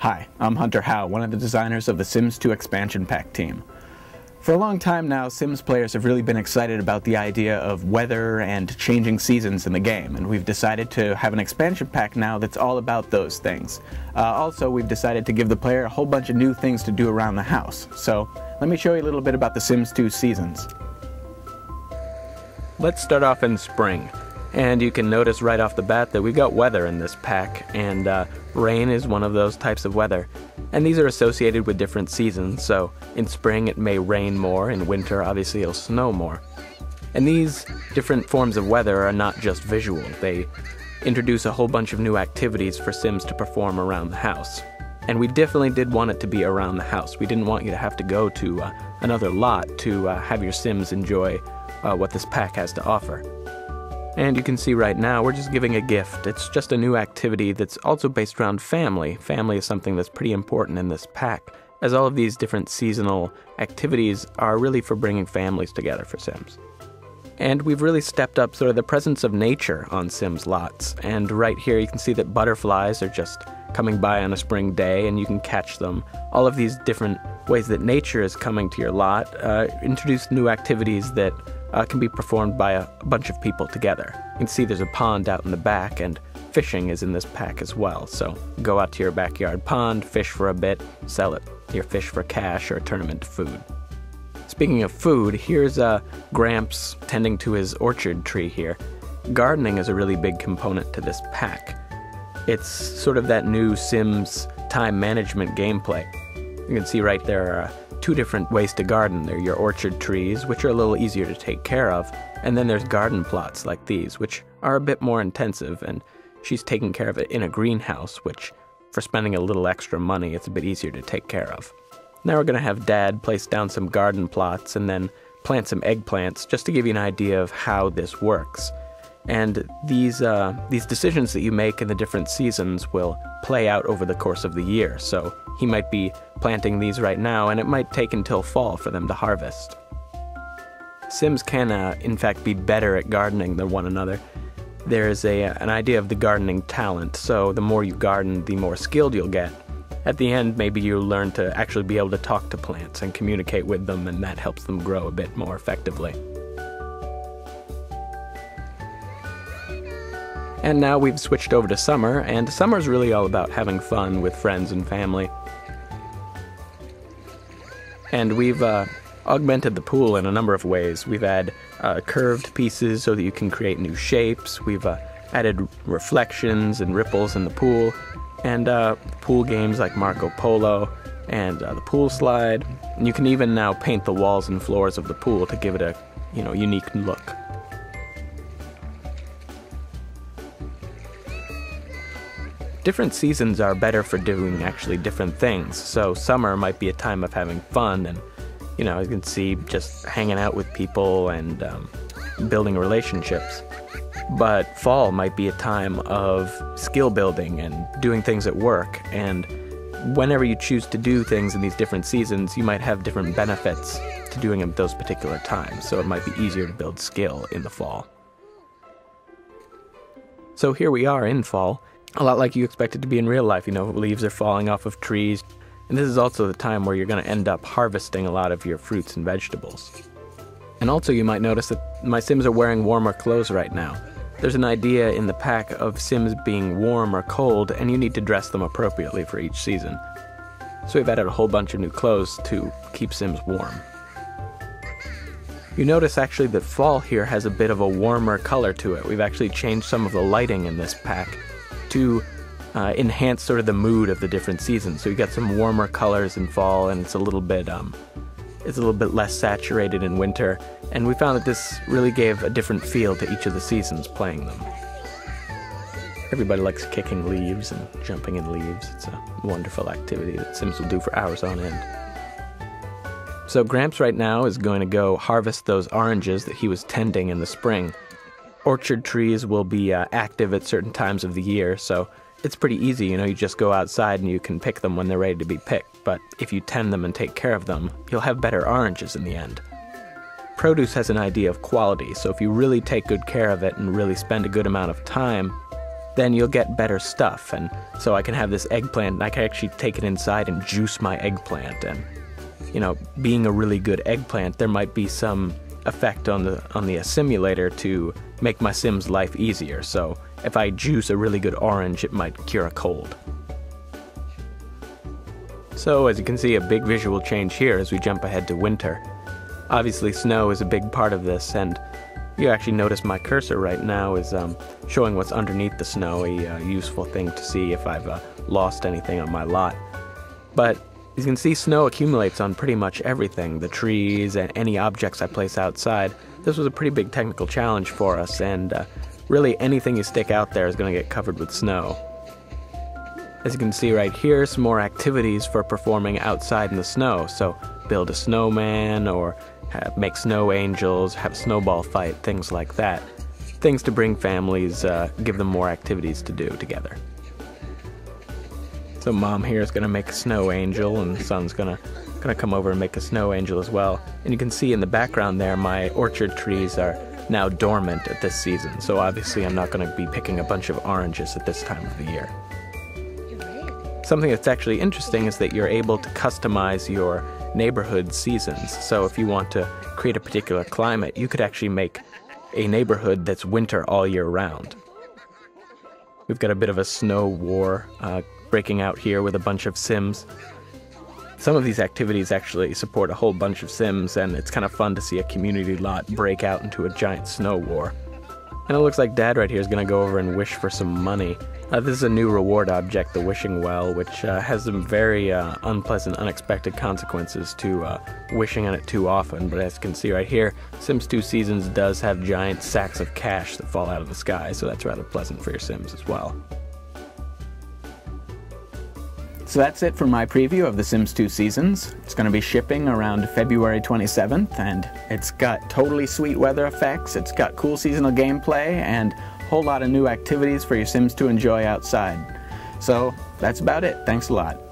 Hi, I'm Hunter Howe, one of the designers of the Sims 2 expansion pack team. For a long time now, Sims players have really been excited about the idea of weather and changing seasons in the game, and we've decided to have an expansion pack now that's all about those things. Also, we've decided to give the player a whole bunch of new things to do around the house. So, let me show you a little bit about the Sims 2 seasons. Let's start off in spring. And you can notice right off the bat that we've got weather in this pack, and rain is one of those types of weather. And these are associated with different seasons, so in spring it may rain more, in winter obviously it'll snow more. And these different forms of weather are not just visual, they introduce a whole bunch of new activities for Sims to perform around the house. And we definitely did want it to be around the house. We didn't want you to have to go to another lot to have your Sims enjoy what this pack has to offer. And you can see right now, we're just giving a gift. It's just a new activity that's also based around family. Family is something that's pretty important in this pack, as all of these different seasonal activities are really for bringing families together for Sims. And we've really stepped up sort of the presence of nature on Sims lots. And right here you can see that butterflies are just coming by on a spring day and you can catch them. All of these different ways that nature is coming to your lot introduce new activities that can be performed by a bunch of people together. You can see there's a pond out in the back, and fishing is in this pack as well. So go out to your backyard pond, fish for a bit, sell it, your fish for cash, or turn them into food. Speaking of food, here's Gramps tending to his orchard tree here. Gardening is a really big component to this pack. It's sort of that new Sims time management gameplay. You can see right there are two different ways to garden. There are your orchard trees, which are a little easier to take care of, and then there's garden plots like these, which are a bit more intensive, and she's taking care of it in a greenhouse, which, for spending a little extra money, it's a bit easier to take care of. Now we're going to have Dad place down some garden plots and then plant some eggplants, just to give you an idea of how this works. And these decisions that you make in the different seasons will play out over the course of the year. So he might be planting these right now, and it might take until fall for them to harvest. Sims can, in fact, be better at gardening than one another. There is an idea of the gardening talent, so the more you garden, the more skilled you'll get. At the end, maybe you'll learn to actually be able to talk to plants and communicate with them, and that helps them grow a bit more effectively. And now we've switched over to summer, and summer's really all about having fun with friends and family. And we've augmented the pool in a number of ways. We've added curved pieces so that you can create new shapes. We've added reflections and ripples in the pool, and pool games like Marco Polo, and the pool slide. And you can even now paint the walls and floors of the pool to give it a, unique look. Different seasons are better for doing actually different things. So summer might be a time of having fun and, you can see just hanging out with people and building relationships. But fall might be a time of skill building and doing things at work. And whenever you choose to do things in these different seasons, you might have different benefits to doing them at those particular times. So it might be easier to build skill in the fall. So here we are in fall. A lot like you expect it to be in real life, leaves are falling off of trees. And this is also the time where you're going to end up harvesting a lot of your fruits and vegetables. And also you might notice that my Sims are wearing warmer clothes right now. There's an idea in the pack of Sims being warm or cold, and you need to dress them appropriately for each season. So we've added a whole bunch of new clothes to keep Sims warm. You notice actually that fall here has a bit of a warmer color to it. We've actually changed some of the lighting in this pack to enhance sort of the mood of the different seasons. So you got some warmer colors in fall, and it's a little bit less saturated in winter. And we found that this really gave a different feel to each of the seasons playing them. Everybody likes kicking leaves and jumping in leaves. It's a wonderful activity that Sims will do for hours on end. So Gramps right now is going to go harvest those oranges that he was tending in the spring. Orchard trees will be active at certain times of the year, so it's pretty easy, you just go outside and you can pick them when they're ready to be picked, but if you tend them and take care of them, you'll have better oranges in the end. Produce has an idea of quality, so if you really take good care of it and really spend a good amount of time, then you'll get better stuff. And so I can have this eggplant, and I can actually take it inside and juice my eggplant. And, you know, being a really good eggplant, there might be some effect on the simulator to make my Sim's life easier. So if I juice a really good orange, it might cure a cold. So as you can see, a big visual change here as we jump ahead to winter. Obviously snow is a big part of this, and you actually notice my cursor right now is showing what's underneath the snow, a useful thing to see if I've lost anything on my lot. But as you can see, snow accumulates on pretty much everything, the trees and any objects I place outside. This was a pretty big technical challenge for us, and really anything you stick out there is going to get covered with snow. As you can see right here, some more activities for performing outside in the snow. So build a snowman, or make snow angels, have a snowball fight, things like that. Things to bring families, give them more activities to do together. So mom here is going to make a snow angel, and son's gonna come over and make a snow angel as well. And you can see in the background there, my orchard trees are now dormant at this season. So obviously I'm not going to be picking a bunch of oranges at this time of the year. Something that's actually interesting is that you're able to customize your neighborhood seasons. So if you want to create a particular climate, you could actually make a neighborhood that's winter all year round. We've got a bit of a snow war breaking out here with a bunch of Sims. Some of these activities actually support a whole bunch of Sims, and it's kind of fun to see a community lot break out into a giant snow war. And it looks like Dad right here is going to go over and wish for some money. This is a new reward object, the wishing well, which has some very unpleasant, unexpected consequences to wishing on it too often. But as you can see right here, Sims 2 Seasons does have giant sacks of cash that fall out of the sky, so that's rather pleasant for your Sims as well. So that's it for my preview of The Sims 2 Seasons. It's going to be shipping around February 27th, and it's got totally sweet weather effects, it's got cool seasonal gameplay, and a whole lot of new activities for your Sims to enjoy outside. So that's about it. Thanks a lot.